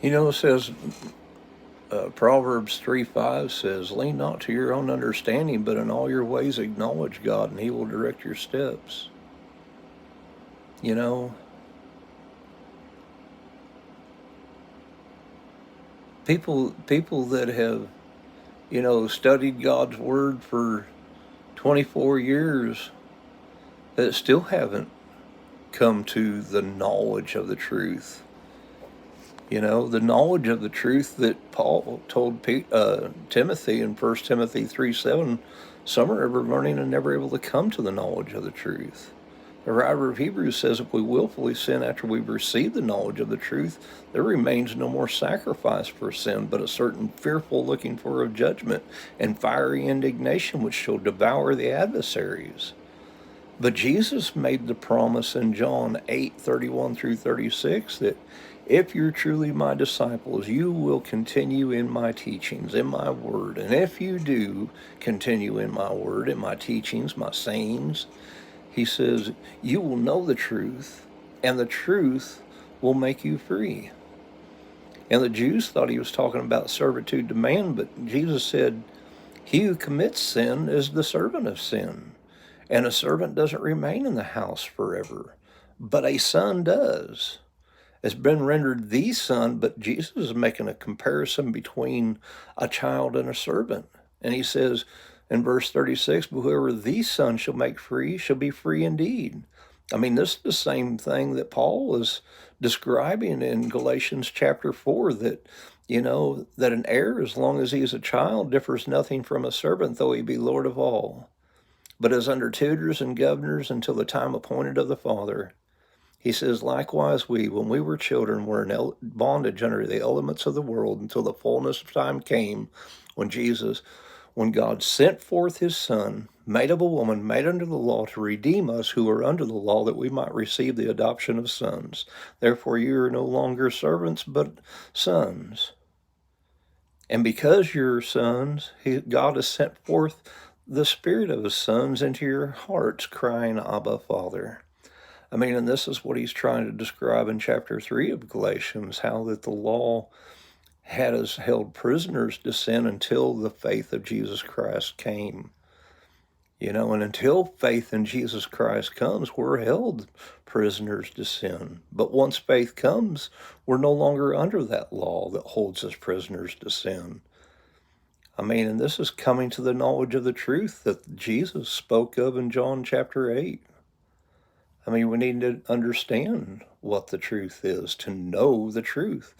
It says, Proverbs 3:5 says, lean not to your own understanding, but in all your ways acknowledge God, and He will direct your steps. You know, people that have, studied God's Word for 24 years that still haven't come to the knowledge of the truth. The knowledge of the truth that Paul told Timothy in 1 Timothy 3:7, some are ever learning and never able to come to the knowledge of the truth. The writer of Hebrews says if we willfully sin after we've received the knowledge of the truth, there remains no more sacrifice for sin, but a certain fearful looking for of judgment and fiery indignation which shall devour the adversaries. But Jesus made the promise in John 8:31 through 36 that if you're truly my disciples, you will continue in my teachings, in my word. And if you do continue in my word, in my teachings, my sayings, he says, you will know the truth, and the truth will make you free. And the Jews thought he was talking about servitude to man, but Jesus said, he who commits sin is the servant of sin. And a servant doesn't remain in the house forever, but a son does. It's been rendered the son, but Jesus is making a comparison between a child and a servant. And he says in verse 36, but whoever the son shall make free shall be free indeed. I mean, this is the same thing that Paul was describing in Galatians chapter 4, that, that an heir, as long as he is a child, differs nothing from a servant, though he be Lord of all, but is under tutors and governors until the time appointed of the Father. He says, likewise we, when we were children, were in bondage under the elements of the world until the fullness of time came when God sent forth his Son, made of a woman, made under the law, to redeem us who are under the law, that we might receive the adoption of sons. Therefore you are no longer servants, but sons. And because you're sons, God has sent forth the Spirit of his sons into your hearts, crying, Abba, Father. I mean, and this is what he's trying to describe in chapter 3 of Galatians, how that the law had us held prisoners to sin until the faith of Jesus Christ came. And until faith in Jesus Christ comes, we're held prisoners to sin. But once faith comes, we're no longer under that law that holds us prisoners to sin. I mean, and this is coming to the knowledge of the truth that Jesus spoke of in John chapter 8. I mean, we need to understand what the truth is, to know the truth.